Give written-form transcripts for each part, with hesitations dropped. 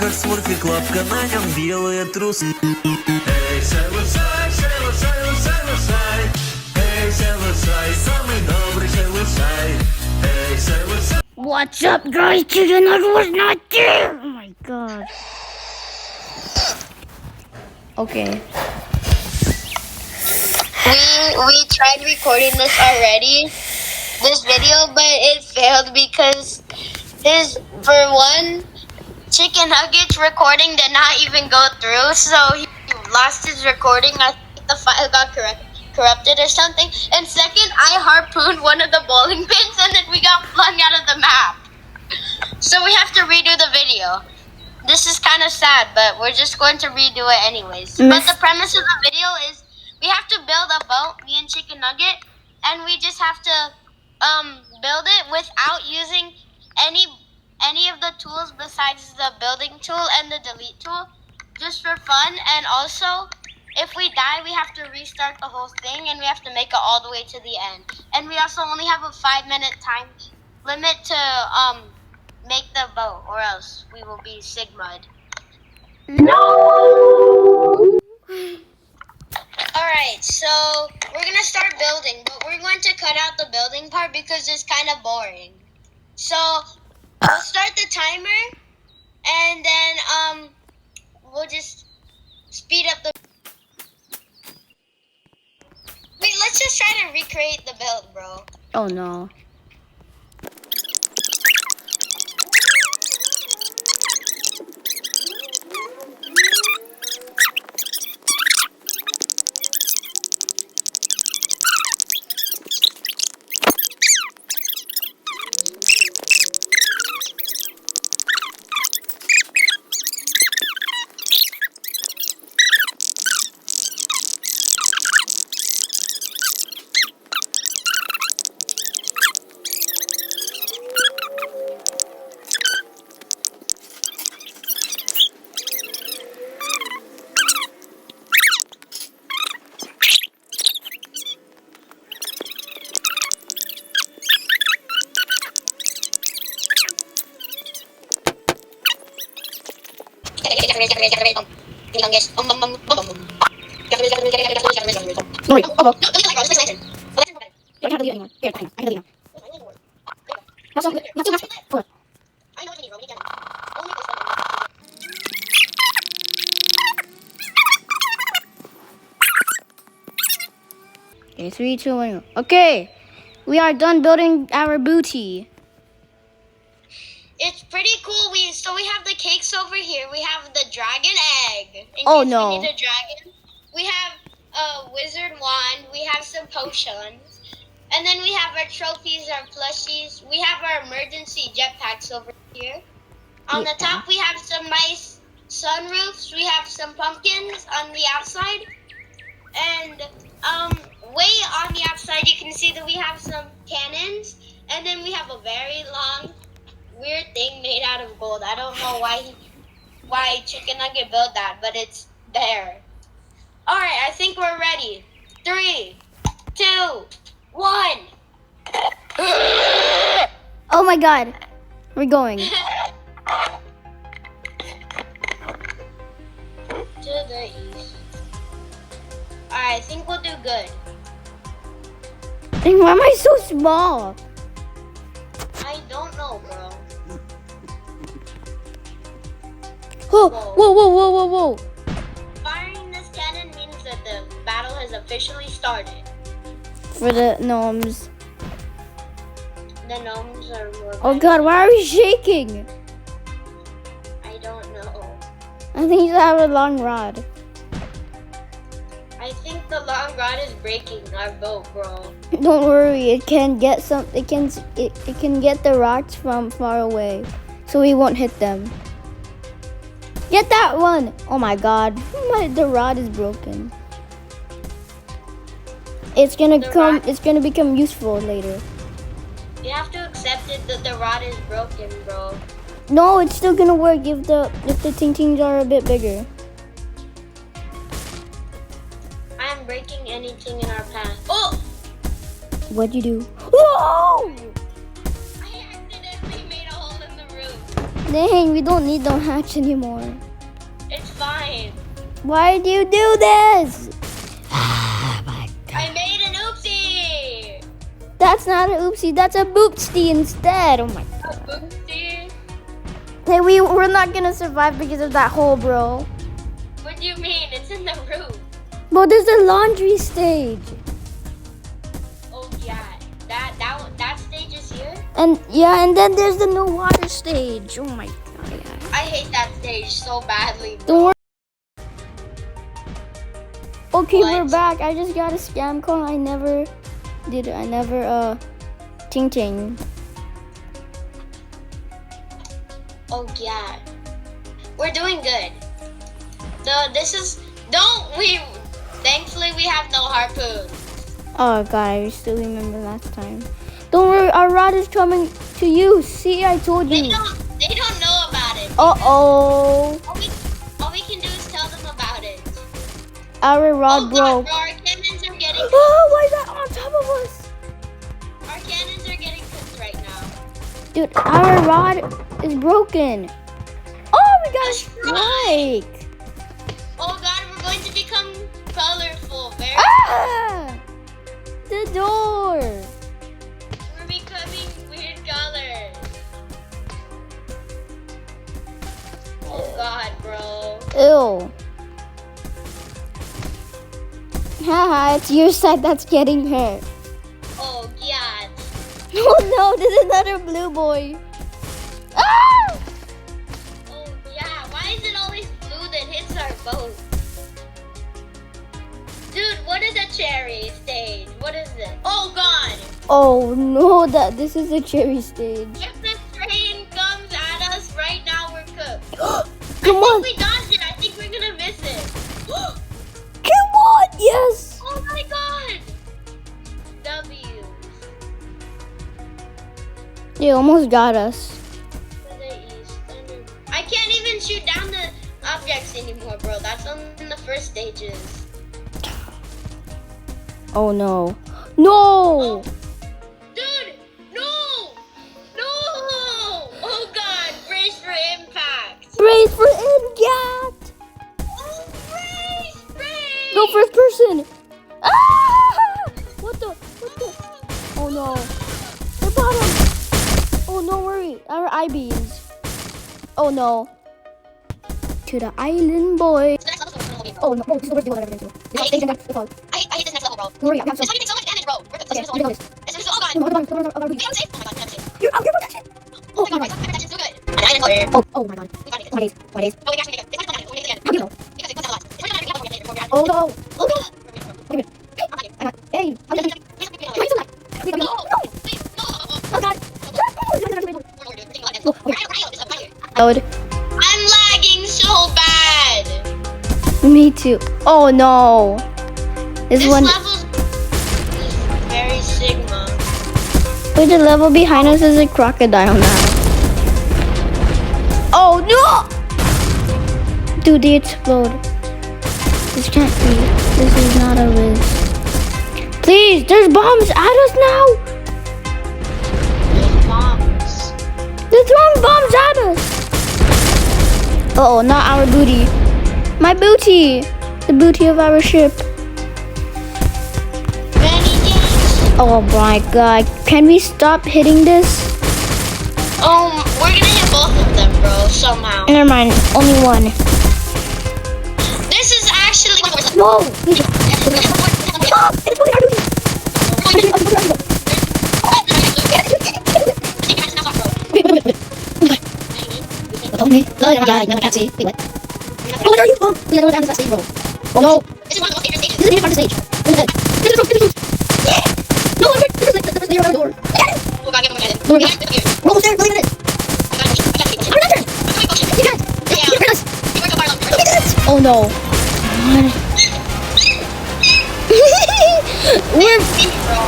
как смурфик, лапка на нем, белые трусы. Эй, Шайлушай, Шайлушай, Шайлушай. Эй, Шайлушай, самый добрый Шайлушай. Эй, Шайлушай. What's up, guys? Chicken Nugget was not there. Oh my god. Okay. We tried recording this already, this video, but it failed because for one, Chicken Nuggets recording did not even go through, so he lost his recording. I think the file got corrupted or something. And second, I harpooned one of the bowling pins and then we got flung out of the map. So we have to redo the video. This is kind of sad, but we're just going to redo it anyways. But the premise of the video is we have to build a boat, me and Chicken Nugget, and we just have to build it without using any of the tools besides the building tool and the delete tool, just for fun. And also, if we die, we have to restart the whole thing, and we have to make it all the way to the end. And we also only have a 5-minute time limit to make the boat, or else we will be Sigma'd. No! Alright, so we're gonna start building, but we're going to cut out the building part because it's kind of boring. So we'll start the timer, and then we'll just speed up the. Wait, let's just try to recreate the build, bro. Oh no. Wait, oh, well. I can't delete anymore. Here, I can delete now. Have some mask. Hold on. Okay, 3, 2, 1. Okay, we are done building our booty. It's pretty cool. We have the cakes over here. We have the dragon egg. Oh, case no. We need a dragon. We have a wizard wand. We have some potions. And then we have our trophies, our plushies. We have our emergency jetpacks over here. On the top, we have some nice sunroofs. We have some pumpkins on the outside. And way on the outside, you can see that we have some cannons. And then we have a very long, weird thing made out of gold. I don't know why Chicken Nugget built that, but it's there. Alright, I think we're ready. 3, 2, 1. Oh my god, we're going. To the east. Alright, I think we'll do good. And why am I so small? I don't know, bro. Whoa, whoa, whoa, whoa, whoa, whoa. Firing this cannon means that the battle has officially started. For the gnomes. The gnomes are more. Oh god, why are we shaking? I don't know. I think you have a long rod. I think the long rod is breaking our boat, bro. Don't worry, it can get some. It can get the rocks from far away, so we won't hit them. Get that one! Oh my god, the rod is broken. It's gonna become useful later. You have to accept it that the rod is broken, bro. No, it's still gonna work if the ting-tings are a bit bigger. I'm breaking anything in our path. Oh! What'd you do? Whoa! I accidentally made a hole in the roof. Dang, we don't need the hatch anymore. It's fine. Why do you do this? Ah, my I made an oopsie. That's not an oopsie, that's a boopsie instead. Oh my A god. oopsie? Hey, we're not gonna survive because of that hole, bro. What do you mean? It's in the roof. Bro, there's a laundry stage. Oh yeah, that stage is here. And yeah, and then there's the no water stage. Oh my god. Yeah. I hate that stage so badly. Don't worry. Okay, we're What? back. I just got a scam call. I never did it. I never ting ting. Oh yeah, we're doing good. Thankfully we have no harpoon. Oh god, I still remember last time. Don't worry, our rod is coming to you. See, I told They you. don't know about it. Uh-oh. All we can do is tell them about it. Our rod Oh god, broke. bro, our cannons are getting Oh, why is that on top of us? our cannons are getting cooked right now. Dude, our rod is broken. Oh, we got a That's right. strike. Oh god, we're going to become colorful. Ah! The door. We're becoming weird colors. Oh god, bro. Ew. Haha, it's your side that's getting hurt. Oh god. Oh no, there's another blue boy. Ah! Oh yeah. Why is it always blue that hits our boat? Dude, what is a cherry stage? What is it? Oh god. Oh no, this is a cherry stage. If the train comes at us right now, we're cooked. Come I on, think we dodged it. I think we're gonna miss it. come on, yes. Oh my god. W. You almost got us. I can't even shoot down the objects anymore, bro. That's on the first stages. Oh no. No! Dude, no! No! Oh god, brace for impact. Brace for impact! Oh, brace! Go first person! Ah! What the? Oh no. The bottom! Oh, don't worry. Our I-beams. Oh no. To the island, boy. Oh no, this is the worst deal I've ever been to. I hate this next level, bro. Don't worry, I have This some. one you take so much damage, bro. Okay, you got this. Oh god. No, hold on, hold on, hold on. Wait, I'm safe. Oh my god, I'm safe. You're out, you're protection! Oh Oh my my god, god. my protection's so good. And I didn't know. Oh my god. We got it. 20 days, 20 days. Oh, we actually did it. It's not coming again. How do you know? Because it comes out last. It's not coming again before we Oh no. Oh no. Okay. I got, hey, I'm gonna be. Why is that? Wait, no. Oh god. Loud. I'm lagging so bad. Me too. Oh no. This one. level's very sigma. Wait, the level behind us is a crocodile now. Oh no! Dude, they explode. This can't be. This is not a risk. Please, there's bombs at us now! There's bombs. They're throwing bombs at us! Uh-oh, not our booty. My booty! The booty of our ship. Many games. Oh my god. Can we stop hitting this? We're gonna hit both of them, bro, somehow. Never mind, only one. This is actually Whoa! Oh, it's pulling our booty! Oh my god, no, I can't see. Wait, what? Oh, where are you? Oh, we gotta go down this last stage, bro. Oh no! This is one of the most dangerous stages. This is the part of the stage. Look at that. This is the room. Yeah! No, I'm good. This is like the first layer around the door. Yeah! Oh god, get him. No, we're not. We're almost there. 20 minutes. I'm not turn. You can't. You can't hurt us. We did it. Oh no. God.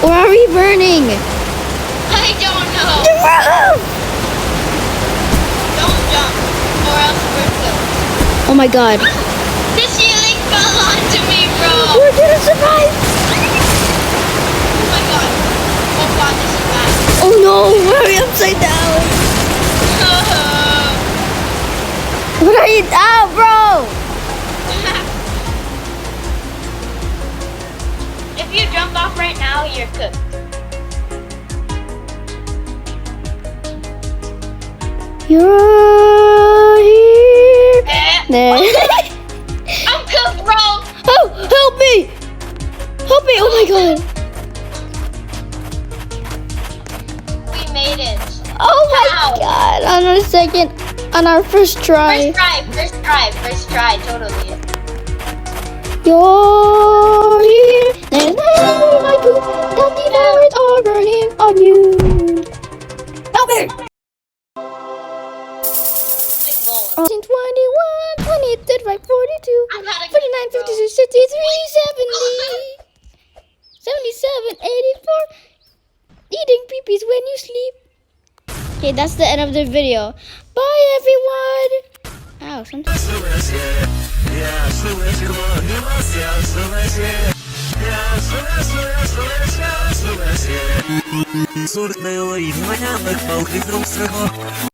Where are we burning? I don't know. Move! Don't jump, or else we're cooked. Oh my god. The ceiling fell onto me, bro. We're gonna survive. Oh my god. Oh god, this is bad. Oh no, we're upside down. What are you out, bro? If you jump off right now, you're cooked. You're here. There. I'm cooked, bro. Oh, help me! Help me! Oh my god! We made it. Oh my Ow. god! On our second, on our first try. First try, totally. You're here. And I do that the flowers are burning on you. Help me! 21, 20, 35, 42, I'm not a 49, 52, 63, 70, 77, 84. Eating peepees when you sleep. Okay, that's the end of the video. Bye, everyone. Ow, something. 是那些，呀，是那些我的梦想，是那些，呀，是那些，说的没有一模样的口，你总是我。